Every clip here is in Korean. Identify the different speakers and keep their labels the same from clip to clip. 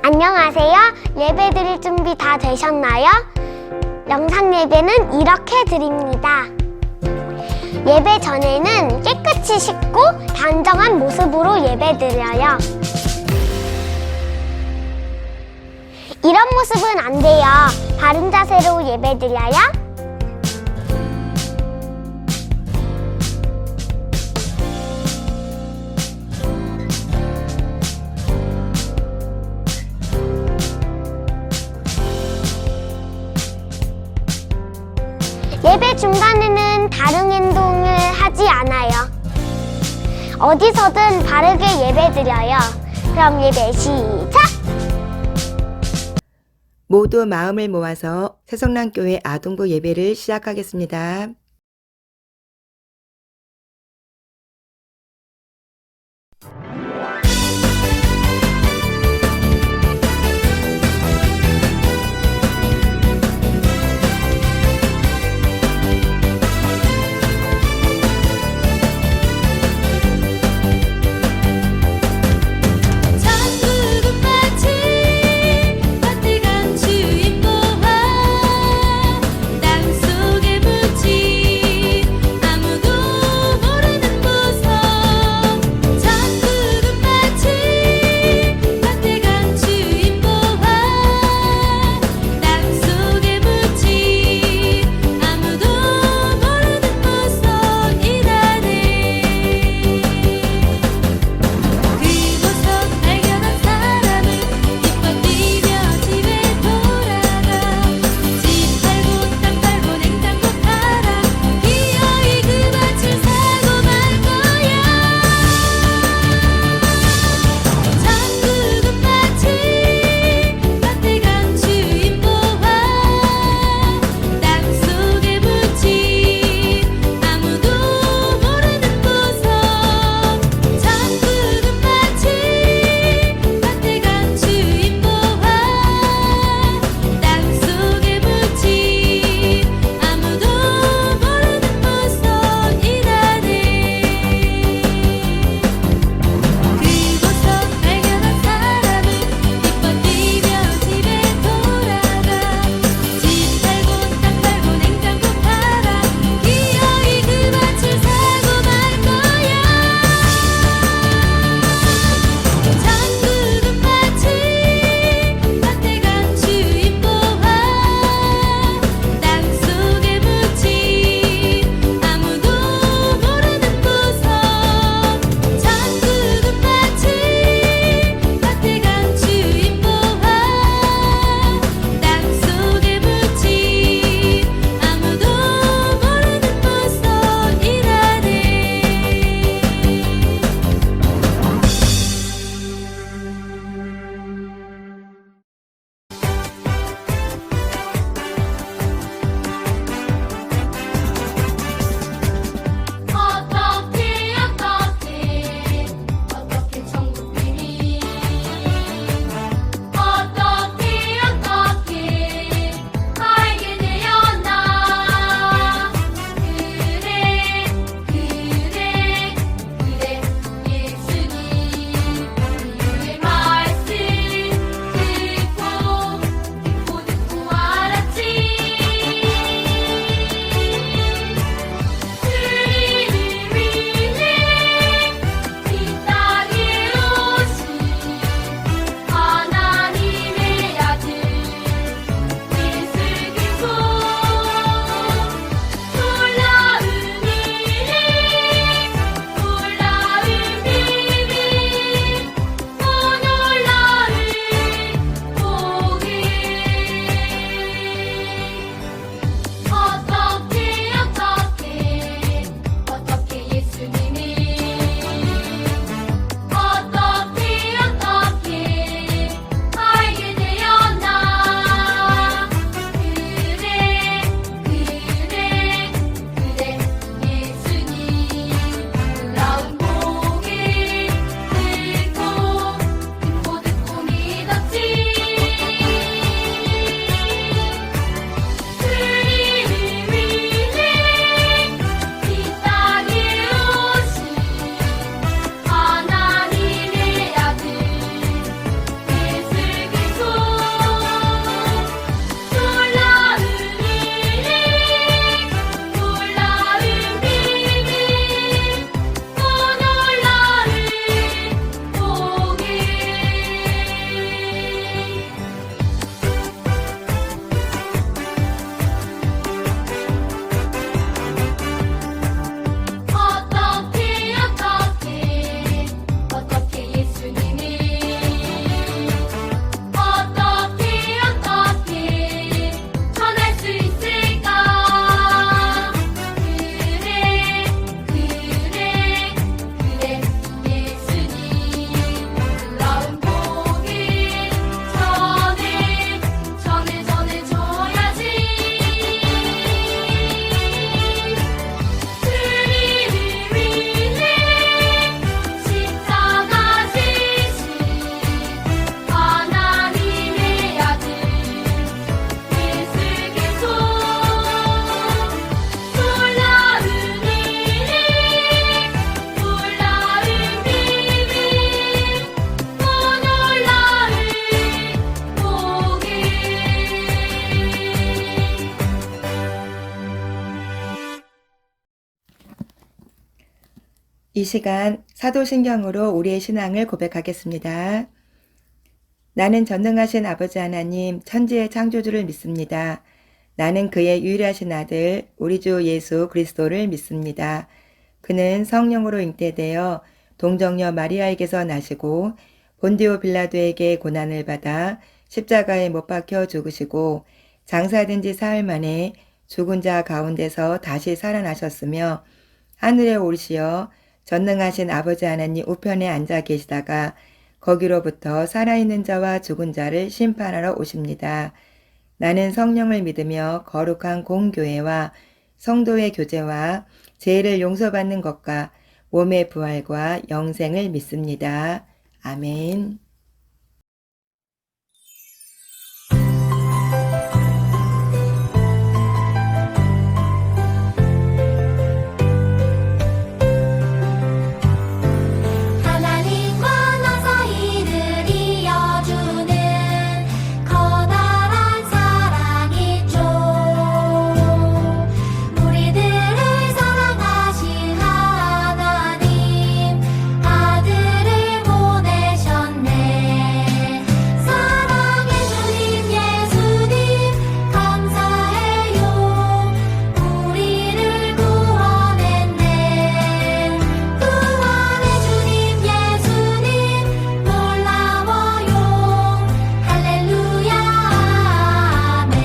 Speaker 1: 안녕하세요. 예배 드릴 준비 다 되셨나요? 영상 예배는 이렇게 드립니다. 예배 전에는 깨끗이 씻고 단정한 모습으로 예배 드려요. 이런 모습은 안 돼요. 바른 자세로 예배 드려요. 예배 중간에는 다른 행동을 하지 않아요. 어디서든 바르게 예배 드려요. 그럼 예배 시작!
Speaker 2: 모두 마음을 모아서 새성남교회 아동부 예배를 시작하겠습니다.
Speaker 3: 땅속에 묻힌
Speaker 2: 이 시간 사도신경으로 우리의 신앙을 고백하겠습니다. 나는 전능하신 아버지 하나님 천지의 창조주를 믿습니다. 나는 그의 유일하신 아들 우리 주 예수 그리스도를 믿습니다. 그는 성령으로 잉태되어 동정녀 마리아에게서 나시고 본디오 빌라도에게 고난을 받아 십자가에 못 박혀 죽으시고 장사된 지 사흘 만에 죽은 자 가운데서 다시 살아나셨으며 하늘에 오르시어 전능하신 아버지 하나님 우편에 앉아 계시다가 거기로부터 살아있는 자와 죽은 자를 심판하러 오십니다. 나는 성령을 믿으며 거룩한 공교회와 성도의 교제와 죄를 용서받는 것과 몸의 부활과 영생을 믿습니다. 아멘.
Speaker 3: 하나님과 나 사이를 이어주는 커다란 사랑이 있죠. 우리들을 사랑하신 하나님 아들을 보내셨네. 사랑의 주님 예수님 감사해요. 우리를 구원했네. 구원의 주님 예수님 놀라워요. 할렐루야 아멘.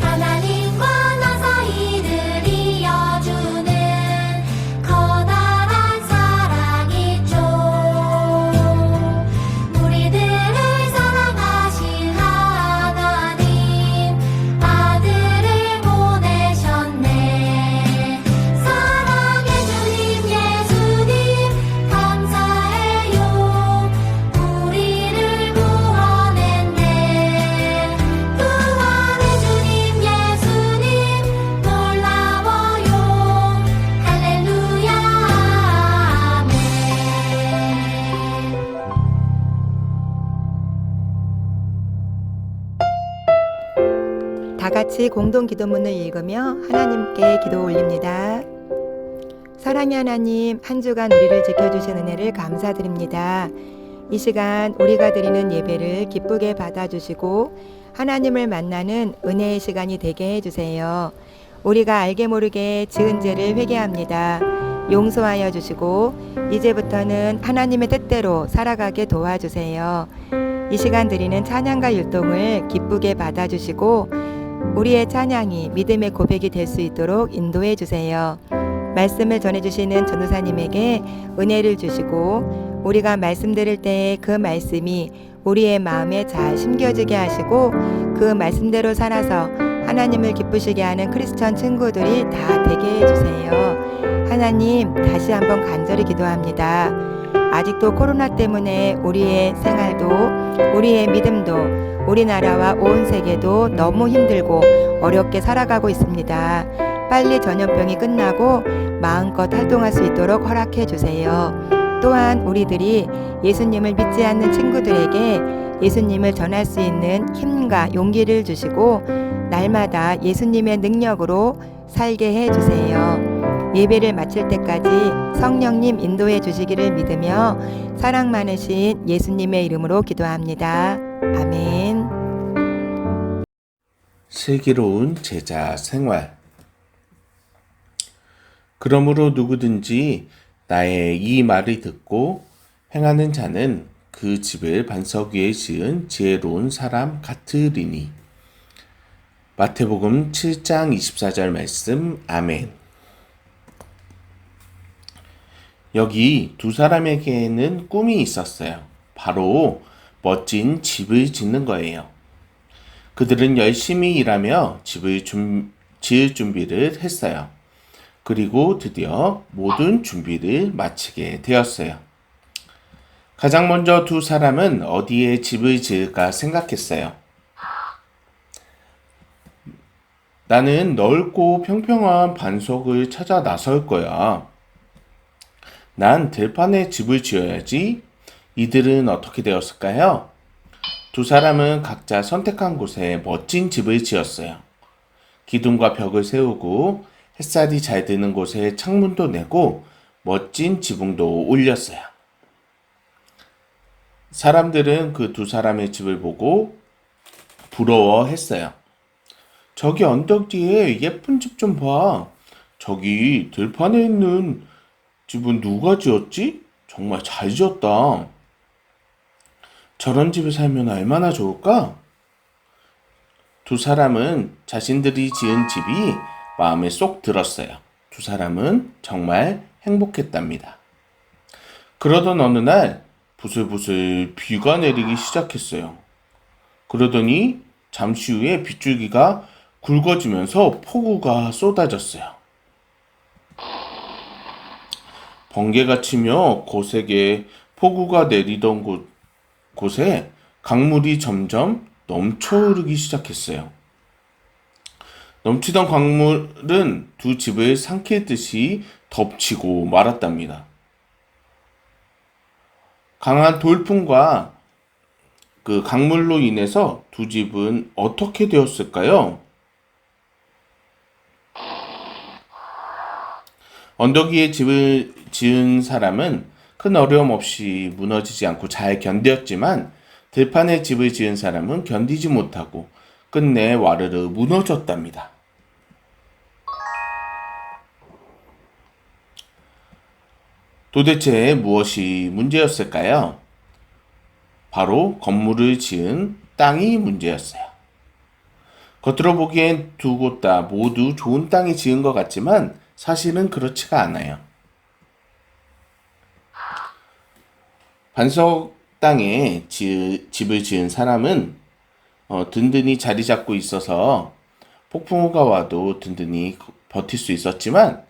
Speaker 3: 하나님과 나 사이를 이어주는 커다란 사랑이 있죠. 우리들을 사랑하신 하나님 아들을 보내셨네. 사랑의 주님 예수님 감사해요. 우리를 구원했네. 구원의 주님 예수님 놀라워요. 할렐루야 아멘.
Speaker 2: 다 같이 공동 기도문을 읽으며 하나님께 기도 올립니다. 사랑의 하나님, 한 주간 우리를 지켜주신 은혜를 감사드립니다. 이 시간 우리가 드리는 예배를 기쁘게 받아주시고 하나님을 만나는 은혜의 시간이 되게 해주세요. 우리가 알게 모르게 지은 죄를 회개합니다. 용서하여 주시고 이제부터는 하나님의 뜻대로 살아가게 도와주세요. 이 시간 드리는 찬양과 율동을 기쁘게 받아주시고 우리의 찬양이 믿음의 고백이 될 수 있도록 인도해 주세요. 말씀을 전해주시는 전도사님에게 은혜를 주시고 우리가 말씀 들을 때에 그 말씀이 우리의 마음에 잘 심겨지게 하시고 그 말씀대로 살아서 하나님을 기쁘시게 하는 크리스천 친구들이 다 되게 해주세요. 하나님, 다시 한번 간절히 기도합니다. 아직도 코로나 때문에 우리의 생활도 우리의 믿음도 우리나라와 온 세계도 너무 힘들고 어렵게 살아가고 있습니다. 빨리 전염병이 끝나고 마음껏 활동할 수 있도록 허락해 주세요. 또한 우리들이 예수님을 믿지 않는 친구들에게 예수님을 전할 수 있는 힘과 용기를 주시고 날마다 예수님의 능력으로 살게 해 주세요. 예배를 마칠 때까지 성령님 인도해 주시기를 믿으며 사랑 많으신 예수님의 이름으로 기도합니다. 아멘.
Speaker 4: 슬기로운 제자 생활. 그러므로 누구든지 나의 이 말을 듣고 행하는 자는 그 집을 반석 위에 지은 지혜로운 사람 같으리니. 마태복음 7장 24절 말씀. 아멘. 여기 두 사람에게는 꿈이 있었어요. 바로 멋진 집을 짓는 거예요. 그들은 열심히 일하며 집을 지을 준비를 했어요. 그리고 드디어 모든 준비를 마치게 되었어요. 가장 먼저 두 사람은 어디에 집을 지을까 생각했어요. 나는 넓고 평평한 반석을 찾아 나설 거야. 난 들판에 집을 지어야지. 이들은 어떻게 되었을까요? 두 사람은 각자 선택한 곳에 멋진 집을 지었어요. 기둥과 벽을 세우고 햇살이 잘 드는 곳에 창문도 내고 멋진 지붕도 올렸어요. 사람들은 그 두 사람의 집을 보고 부러워했어요. 저기 언덕 뒤에 예쁜 집 좀 봐. 저기 들판에 있는 집은 누가 지었지? 정말 잘 지었다. 저런 집에 살면 얼마나 좋을까? 두 사람은 자신들이 지은 집이 마음에 쏙 들었어요. 두 사람은 정말 행복했답니다. 그러던 어느 날 부슬부슬 비가 내리기 시작했어요. 그러더니 잠시 후에 빗줄기가 굵어지면서 폭우가 쏟아졌어요. 번개가 치며 거세게 폭우가 내리던 곳에 강물이 점점 넘쳐 흐르기 시작했어요. 넘치던 강물은 두 집을 삼키듯이 덮치고 말았답니다. 강한 돌풍과 그 강물로 인해서 두 집은 어떻게 되었을까요? 언덕 위에 집을 지은 사람은 큰 어려움 없이 무너지지 않고 잘 견뎠지만 들판에 집을 지은 사람은 견디지 못하고 끝내 와르르 무너졌답니다. 도대체 무엇이 문제였을까요? 바로 건물을 지은 땅이 문제였어요. 겉으로 보기엔 두 곳 다 모두 좋은 땅에 지은 것 같지만 사실은 그렇지가 않아요. 반석 땅에 집을 지은 사람은 든든히 자리 잡고 있어서 폭풍우가 와도 든든히 버틸 수 있었지만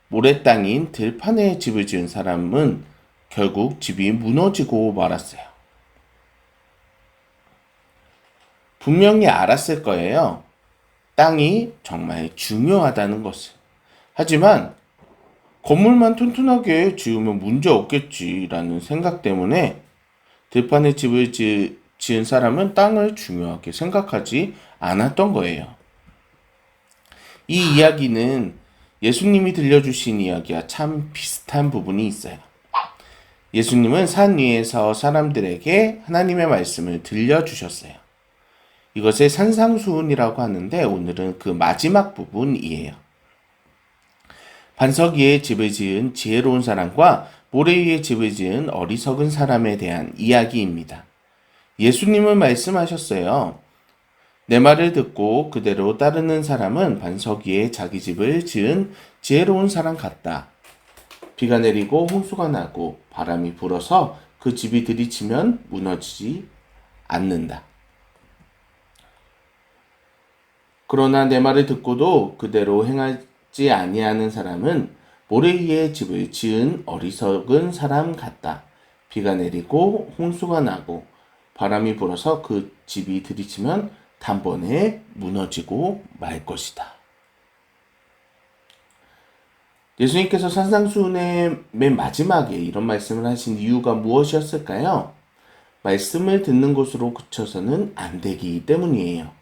Speaker 4: 모래 땅인 들판에 집을 지은 사람은 결국 집이 무너지고 말았어요. 분명히 알았을 거예요. 땅이 정말 중요하다는 것을. 하지만 건물만 튼튼하게 지으면 문제 없겠지라는 생각 때문에 들판에 집을 지은 사람은 땅을 중요하게 생각하지 않았던 거예요. 이 이야기는 예수님이 들려주신 이야기와 참 비슷한 부분이 있어요. 예수님은 산 위에서 사람들에게 하나님의 말씀을 들려주셨어요. 이것을 산상수훈이라고 하는데 오늘은 그 마지막 부분이에요. 반석 위에 집을 지은 지혜로운 사람과 모래 위에 집을 지은 어리석은 사람에 대한 이야기입니다. 예수님은 말씀하셨어요. 내 말을 듣고 그대로 따르는 사람은 반석 위에 자기 집을 지은 지혜로운 사람 같다. 비가 내리고 홍수가 나고 바람이 불어서 그 집이 들이치면 무너지지 않는다. 그러나 내 말을 듣고도 그대로 행하지 아니하는 사람은 모래 위에 집을 지은 어리석은 사람 같다. 비가 내리고 홍수가 나고 바람이 불어서 그 집이 들이치면 단번에 무너지고 말 것이다. 예수님께서 산상수훈의 맨 마지막에 이런 말씀을 하신 이유가 무엇이었을까요? 말씀을 듣는 것으로 그쳐서는 안 되기 때문이에요.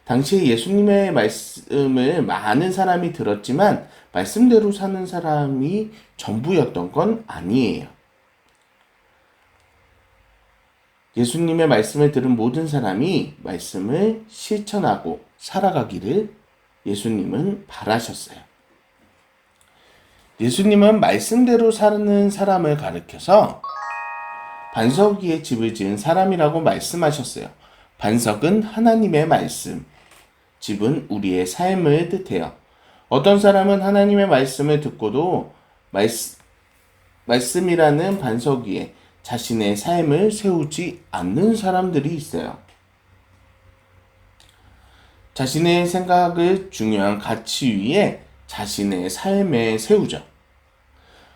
Speaker 4: 당시에 예수님의 말씀을 많은 사람이 들었지만 말씀대로 사는 사람이 전부였던 건 아니에요. 예수님의 말씀을 들은 모든 사람이 말씀을 실천하고 살아가기를 예수님은 바라셨어요. 예수님은 말씀대로 사는 사람을 가리켜서 반석 위에 집을 지은 사람이라고 말씀하셨어요. 반석은 하나님의 말씀, 집은 우리의 삶을 뜻해요. 어떤 사람은 하나님의 말씀을 듣고도 말씀이라는 반석 위에 자신의 삶을 세우지 않는 사람들이 있어요. 자신의 생각을 중요한 가치 위에 자신의 삶에 세우죠.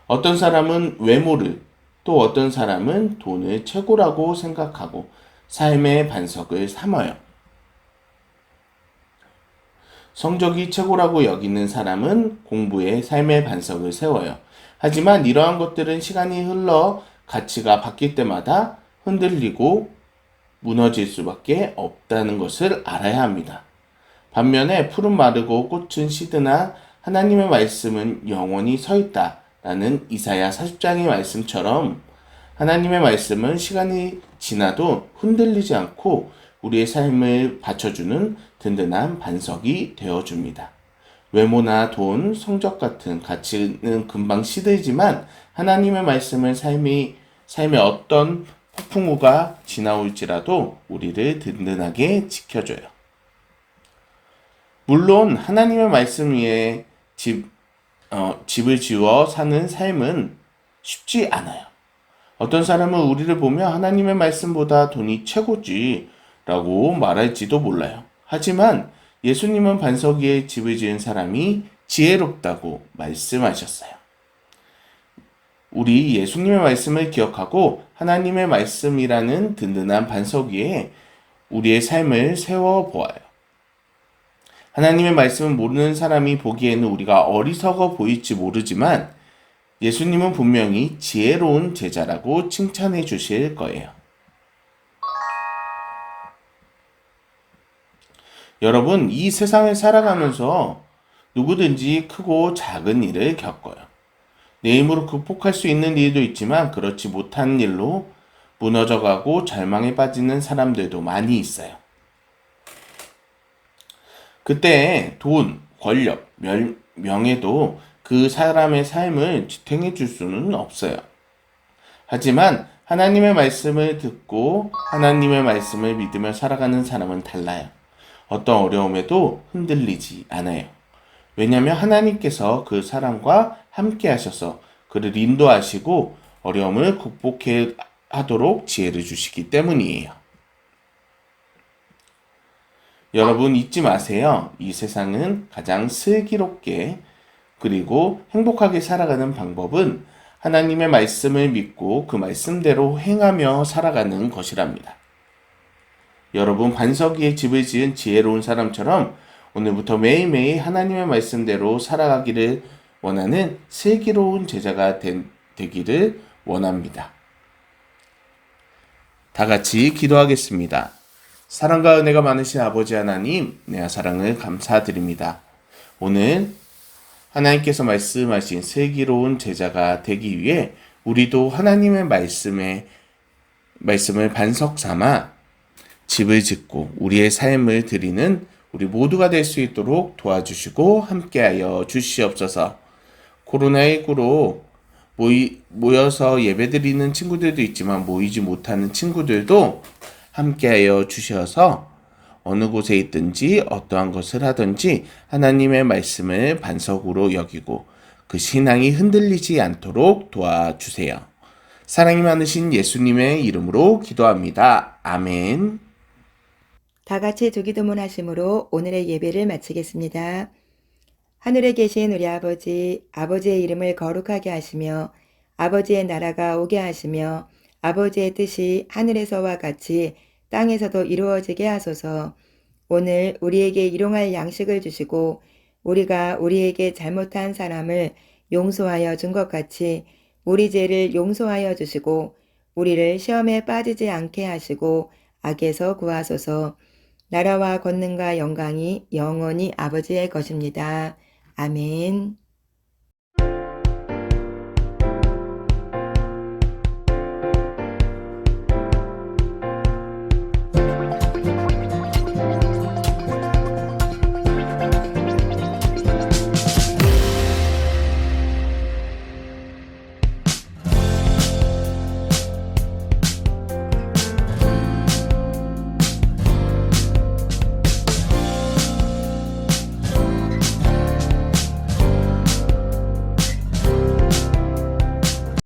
Speaker 4: 어떤 사람은 외모를, 또 어떤 사람은 돈을 최고라고 생각하고 삶의 반석을 삼아요. 성적이 최고라고 여기는 사람은 공부에 삶의 반석을 세워요. 하지만 이러한 것들은 시간이 흘러 가치가 바뀔 때마다 흔들리고 무너질 수밖에 없다는 것을 알아야 합니다. 반면에 풀은 마르고 꽃은 시드나 하나님의 말씀은 영원히 서 있다라는 이사야 40장의 말씀처럼 하나님의 말씀은 시간이 지나도 흔들리지 않고 우리의 삶을 받쳐주는 든든한 반석이 되어줍니다. 외모나 돈, 성적 같은 가치는 금방 시들지만 하나님의 말씀은 삶의 어떤 폭풍우가 지나올지라도 우리를 든든하게 지켜줘요. 물론 하나님의 말씀 위에 집을 지어 사는 삶은 쉽지 않아요. 어떤 사람은 우리를 보며 하나님의 말씀보다 돈이 최고지 라고 말할지도 몰라요. 하지만 예수님은 반석 위에 집을 지은 사람이 지혜롭다고 말씀하셨어요. 우리 예수님의 말씀을 기억하고 하나님의 말씀이라는 든든한 반석 위에 우리의 삶을 세워보아요. 하나님의 말씀을 모르는 사람이 보기에는 우리가 어리석어 보일지 모르지만 예수님은 분명히 지혜로운 제자라고 칭찬해 주실 거예요. 여러분, 이 세상을 살아가면서 누구든지 크고 작은 일을 겪어요. 내 힘으로 극복할 수 있는 일도 있지만 그렇지 못한 일로 무너져가고 절망에 빠지는 사람들도 많이 있어요. 그때 돈, 권력, 명예도 그 사람의 삶을 지탱해 줄 수는 없어요. 하지만 하나님의 말씀을 듣고 하나님의 말씀을 믿으며 살아가는 사람은 달라요. 어떤 어려움에도 흔들리지 않아요. 왜냐하면 하나님께서 그 사람과 함께 하셔서 그를 인도하시고 어려움을 극복해 하도록 지혜를 주시기 때문이에요. 여러분 잊지 마세요. 이 세상은 가장 슬기롭게 그리고 행복하게 살아가는 방법은 하나님의 말씀을 믿고 그 말씀대로 행하며 살아가는 것이랍니다. 여러분 반석 위에 집을 지은 지혜로운 사람처럼 오늘부터 매일매일 하나님의 말씀대로 살아가기를 원하는 슬기로운 제자가 되기를 원합니다. 다 같이 기도하겠습니다. 사랑과 은혜가 많으신 아버지 하나님, 내 사랑을 감사드립니다. 오늘 하나님께서 말씀하신 슬기로운 제자가 되기 위해 우리도 하나님의 말씀을 반석 삼아 집을 짓고 우리의 삶을 드리는 우리 모두가 될 수 있도록 도와주시고 함께하여 주시옵소서. 코로나19로 모여서 예배드리는 친구들도 있지만 모이지 못하는 친구들도 함께하여 주셔서 어느 곳에 있든지 어떠한 것을 하든지 하나님의 말씀을 반석으로 여기고 그 신앙이 흔들리지 않도록 도와주세요. 사랑이 많으신 예수님의 이름으로 기도합니다. 아멘.
Speaker 2: 다 같이 주기도문 하심으로 오늘의 예배를 마치겠습니다. 하늘에 계신 우리 아버지, 아버지의 이름을 거룩하게 하시며 아버지의 나라가 오게 하시며 아버지의 뜻이 하늘에서와 같이 땅에서도 이루어지게 하소서. 오늘 우리에게 일용할 양식을 주시고 우리가 우리에게 잘못한 사람을 용서하여 준 것 같이 우리 죄를 용서하여 주시고 우리를 시험에 빠지지 않게 하시고 악에서 구하소서. 나라와 권능과 영광이 영원히 아버지의 것입니다. 아멘.